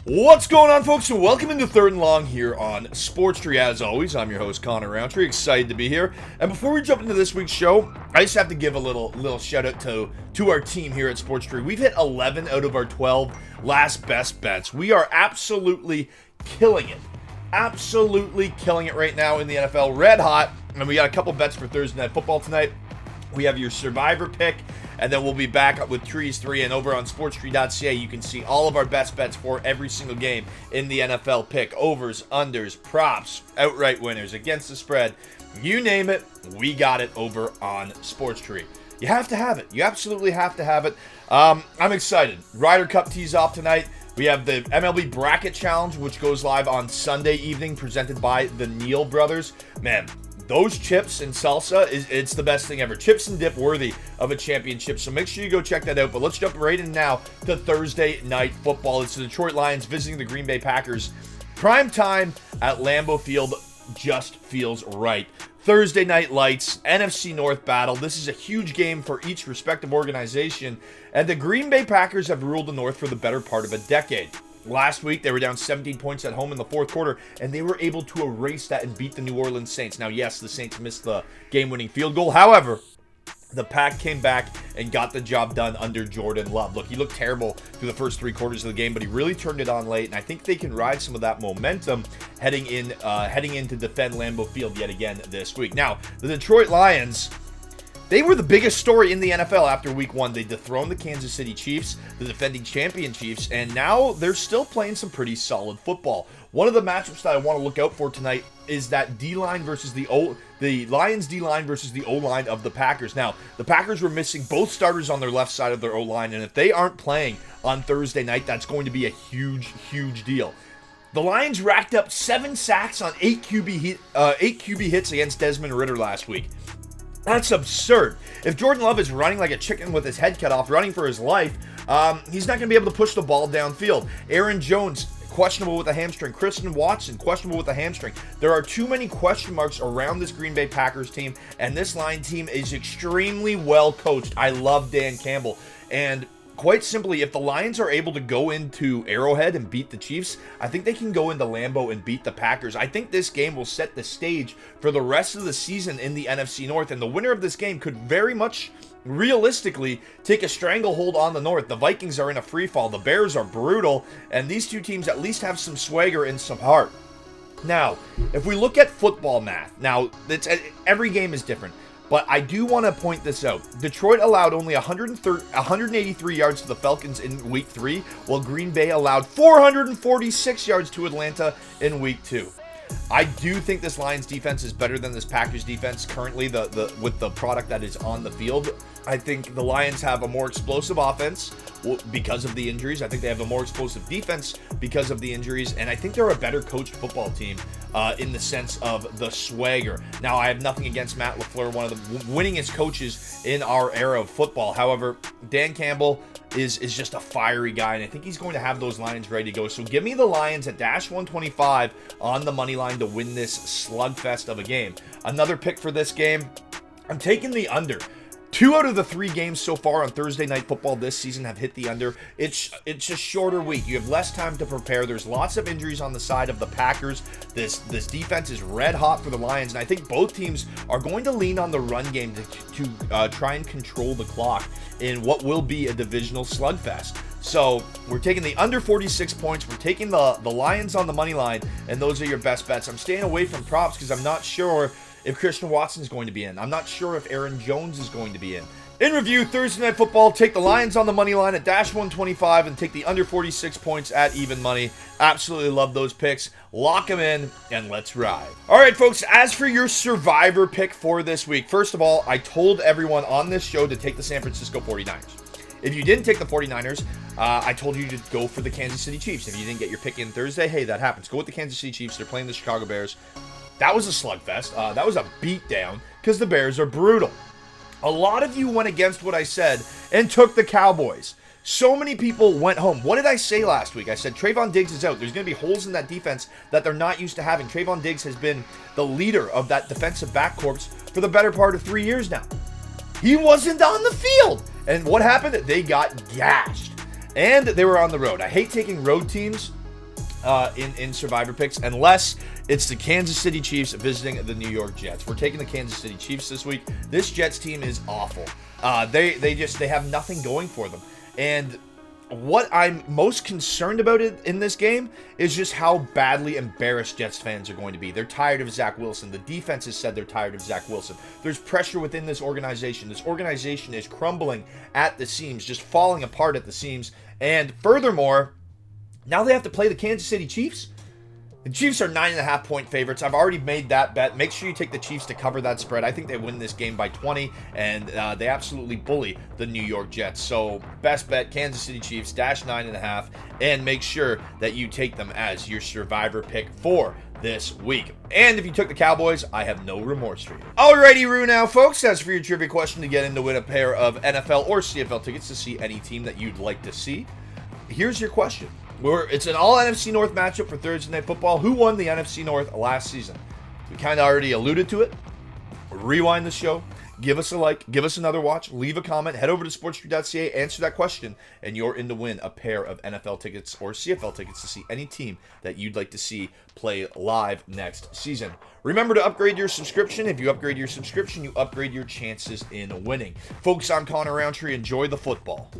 What's going on, folks, and welcome into Third and Long here on Sports Tree. As always, I'm your host, Connor Roundtree. Excited to be here. And before we jump into this week's show, I just have to give a little shout out to our team here at Sports Tree. We've hit 11 out of our 12 last best bets. We are absolutely killing it. Absolutely killing it right now in the NFL. Red hot. And we got a couple bets for Thursday Night Football tonight. We have your Survivor pick, and then we'll be back up with Trees 3. And over on sportstree.ca, you can see all of our best bets for every single game in the NFL pick. Overs, unders, props, outright winners, against the spread. You name it, we got it over on Sports Tree. You have to have it. You absolutely have to have it. I'm excited. Ryder Cup tees off tonight. We have the MLB Bracket Challenge, which goes live on Sunday evening, presented by the Neal Brothers. Man, those chips and salsa, it's the best thing ever. Chips and dip worthy of a championship. So make sure you go check that out. But let's jump right in now to Thursday Night Football. It's the Detroit Lions visiting the Green Bay Packers. Prime time at Lambeau Field just feels right. Thursday Night Lights, NFC North battle. This is a huge game for each respective organization. And the Green Bay Packers have ruled the North for the better part of a decade. Last week, they were down 17 points at home in the fourth quarter, and they were able to erase that and beat the New Orleans Saints. Now, yes, the Saints missed the game-winning field goal. However, the Pack came back and got the job done under Jordan Love. Look, he looked terrible through the first three quarters of the game, but he really turned it on late, and I think they can ride some of that momentum heading in to defend Lambeau Field yet again this week. Now, the Detroit Lions, they were the biggest story in the NFL after week one. They dethroned the Kansas City Chiefs, the defending champion Chiefs, and now they're still playing some pretty solid football. One of the matchups that I want to look out for tonight is that D-line versus the Lions D-line versus the O-line of the Packers. Now, the Packers were missing both starters on their left side of their O-line, and if they aren't playing on Thursday night, that's going to be a huge, huge deal. The Lions racked up 7 sacks on 8 QB hits against Desmond Ridder last week. That's absurd. If Jordan Love is running like a chicken with his head cut off, running for his life, he's not going to be able to push the ball downfield. Aaron Jones, questionable with a hamstring. Christian Watson, questionable with a hamstring. There are too many question marks around this Green Bay Packers team, and this line team is extremely well coached. I love Dan Campbell. And quite simply, if the Lions are able to go into Arrowhead and beat the Chiefs, I think they can go into Lambeau and beat the Packers. I think this game will set the stage for the rest of the season in the NFC North, and the winner of this game could very much realistically take a stranglehold on the North. The Vikings are in a free fall. The Bears are brutal, and these two teams at least have some swagger and some heart. Now, if we look at football math, now every game is different. But I do want to point this out. Detroit allowed only 183 yards to the Falcons in Week 3, while Green Bay allowed 446 yards to Atlanta in Week 2. I do think this Lions defense is better than this Packers defense currently with the product that is on the field. I think the Lions have a more explosive offense because of the injuries. I think they have a more explosive defense because of the injuries. And I think they're a better coached football team in the sense of the swagger. Now, I have nothing against Matt LaFleur, one of the winningest coaches in our era of football. However, Dan Campbell is just a fiery guy, and I think he's going to have those Lions ready to go. So give me the Lions at -125 on the money line to win this slugfest of a game. Another pick for this game, I'm taking the under. 2 out of the 3 games so far on Thursday Night Football this season have hit the under. It's a shorter week. You have less time to prepare. There's lots of injuries on the side of the Packers. This defense is red hot for the Lions, and I think both teams are going to lean on the run game to try and control the clock in what will be a divisional slugfest. So we're taking the under 46 points. We're taking the Lions on the money line, and those are your best bets. I'm staying away from props because I'm not sure if Christian Watson is going to be in. I'm not sure if Aaron Jones is going to be in. In review, Thursday Night Football, take the Lions on the money line at -125 and take the under 46 points at even money. Absolutely love those picks. Lock them in, and let's ride. All right, folks, as for your survivor pick for this week, first of all, I told everyone on this show to take the San Francisco 49ers. If you didn't take the 49ers, I told you to go for the Kansas City Chiefs. If you didn't get your pick in Thursday, hey, that happens. Go with the Kansas City Chiefs. They're playing the Chicago Bears. That was a slugfest. That was a beatdown because the Bears are brutal. A lot of you went against what I said and took the Cowboys. So many people went home. What did I say last week? I said Trayvon Diggs is out. There's going to be holes in that defense that they're not used to having. Trayvon Diggs has been the leader of that defensive backcourt for the better part of 3 years now. He wasn't on the field. And what happened? They got gashed. And they were on the road. I hate taking road teams in Survivor picks, unless it's the Kansas City Chiefs visiting the New York Jets. We're taking the Kansas City Chiefs this week. This Jets team is awful. They have nothing going for them. And what I'm most concerned about in this game is just how badly embarrassed Jets fans are going to be. They're tired of Zach Wilson. The defense has said they're tired of Zach Wilson. There's pressure within this organization. This organization is crumbling at the seams, just falling apart at the seams. And furthermore, now they have to play the Kansas City Chiefs. The Chiefs are 9.5-point favorites. I've already made that bet. Make sure you take the Chiefs to cover that spread. I think they win this game by 20, and they absolutely bully the New York Jets. So best bet, Kansas City Chiefs, -9.5, and make sure that you take them as your Survivor pick for this week. And if you took the Cowboys, I have no remorse for you. Alrighty, Rue now, folks. As for your trivia question to get in to win a pair of NFL or CFL tickets to see any team that you'd like to see, here's your question. It's an all NFC North matchup for Thursday Night Football. Who won the NFC North last season? We kind of already alluded to it. Rewind the show. Give us a like. Give us another watch. Leave a comment. Head over to sportstreet.ca. Answer that question, and you're in to win a pair of NFL tickets or CFL tickets to see any team that you'd like to see play live next season. Remember to upgrade your subscription. If you upgrade your subscription, you upgrade your chances in winning. Folks, I'm Connor Roundtree. Enjoy the football.